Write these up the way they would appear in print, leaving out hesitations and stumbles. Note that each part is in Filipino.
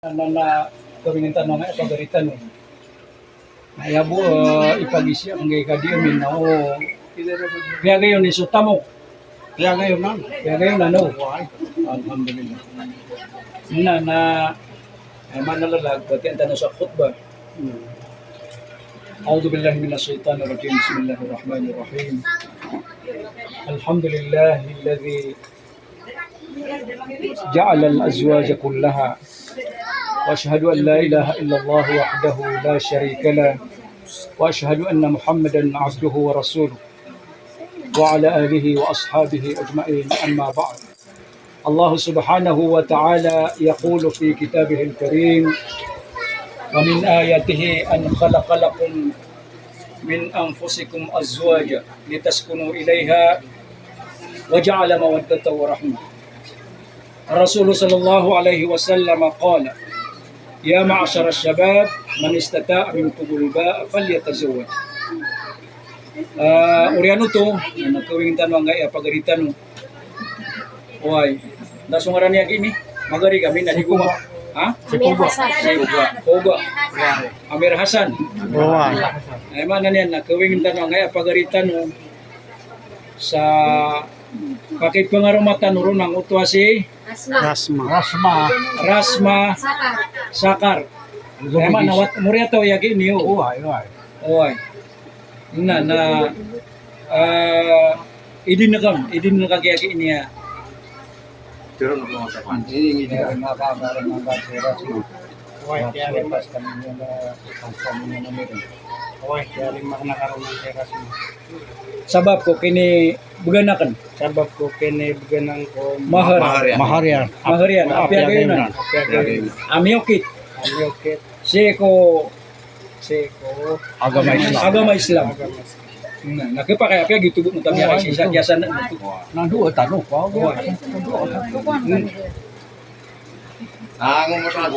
na kamintan mga pagaritan no. Ayabo ipagisi ang gaykadio min na o. Kaya gayon ni sutamo. Kaya gayon na no. Alhamdulillah. Na ay manalalag pati ang tanong sa khutbah. أعوذ بالله من الشيطان الرجيم بسم الله الرحمن الرحيم الحمد لله الذي جعل الأزواج كلها وأشهد أن لا إله إلا الله وحده لا شريك له وأشهد أن محمدا عبده ورسوله وعلى آله وأصحابه أجمعين أما بعد الله سبحانه وتعالى يقول في كتابه الكريم ومن آياته أن خلق لكم من أنفسكم أزواجا لتسكنوا إليها وجعل مودة ورحمة الرسول صلى الله عليه وسلم قال يا معشر الشباب من استطاع منكم الباء فليتزوج Uriano to, nagkawing tanong nga pagaritan no. Oy, nasungaran niya gini, magari kami na higuma. Ha? Si Kuba. Amir Hasan. Ay man niyan nagkawing tanong nga pagaritan no. Sa pakit pangarumatan ro nang utwa si Rasma Sakar. Ay man nawat muriya to yagi niyo. Oy. Na idin na kagayagi niya. Turun ko sa pan. Ini nakakaroon ng bateras mo. Kaya rin pas kami na pangsamin na namin. Kaya rin nakaroon ng teras mo. Sabab ko kini buganakan. Sabab ko kini buganan ko Maharian. Apya gayon. Amiokit. Seko Agama Islam. Nakipakaya kaya gitu bu mutamya kasi sa kiyasan na ito. Nanduo tanong ko. Ang mo sa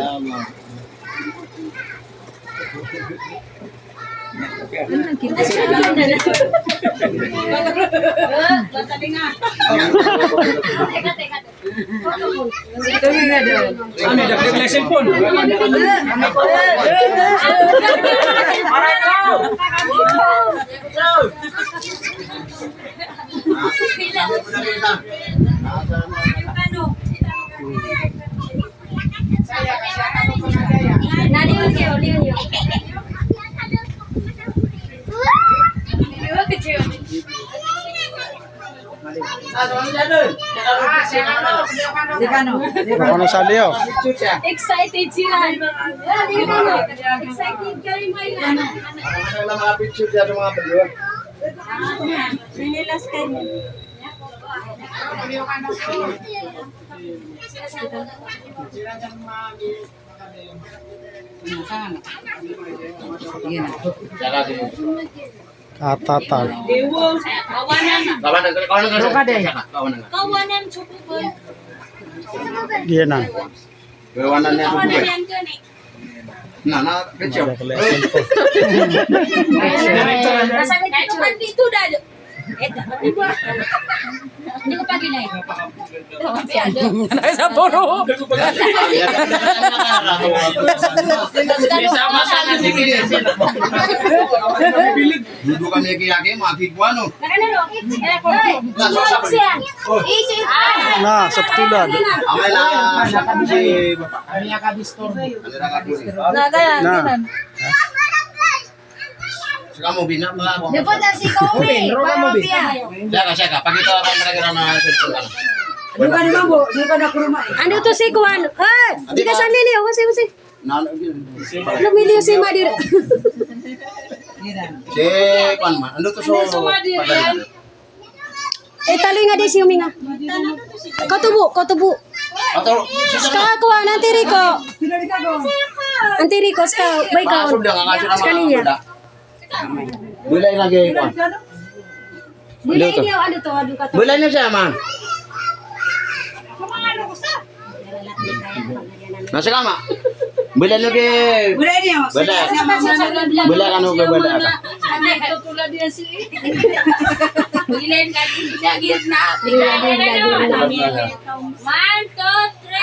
Ano sa Leo? Excited sila. Excited kami may mga picture diyan mga balo. Sinilas kayo. Katatal. Kawanan cukupon. Giyanan. Kawanan niya Kawanan ko. yan kan Na picture. Nasa ito kan dito dado. Hindi ko pa ginay. Sa puro. Sama sa sige. Duduk kami kaya maafin ano. Nakanaro. Siyan. Easy. Na, sa tulad. Amay lang si Na. kamu bina ba ako? Dapat na si Kobe. Saka pakita ako talaga na cellphone. Ano to si Kuan? Di ka sa lili. Wasi. Lumili si Madir. Si Kuan man. Ano to so? Talo nga di si Uminga. Katubo. Atau Ska Kuan, Antiriko, ska. Bay ka. masuk dah ngajak Ska nama. niya. Bulay lagi Kuan. Bulay niyo, ano to? Bulay na siya man. Nasa kama. Bulay lagi. Bulay niyo. Bulay. Bulay ano ba bulay ata? Tulad yan si. Bulay lagi na. 1, 2, 3.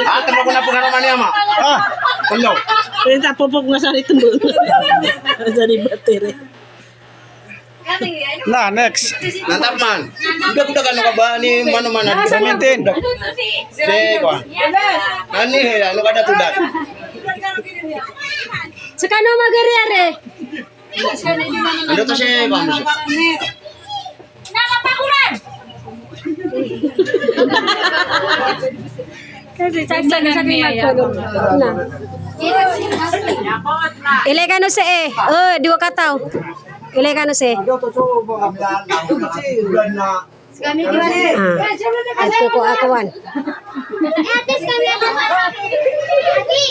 Ah, tama ko na po naman niya, ma. Ah, Hello. Kita popok na sa ito mo. Dari bateri. na, next. Nantap man. Udah kan ka ba ni mana-mana di Sementin. Sige ko. Ani hela ano kada tudak. Sa kano magariare? Ano to si ko? Kasi sa magpagod. Na. Ilay ka no sa dua kataw. Ilay ka no sa At ko akawan. Atis kami ako. Ati.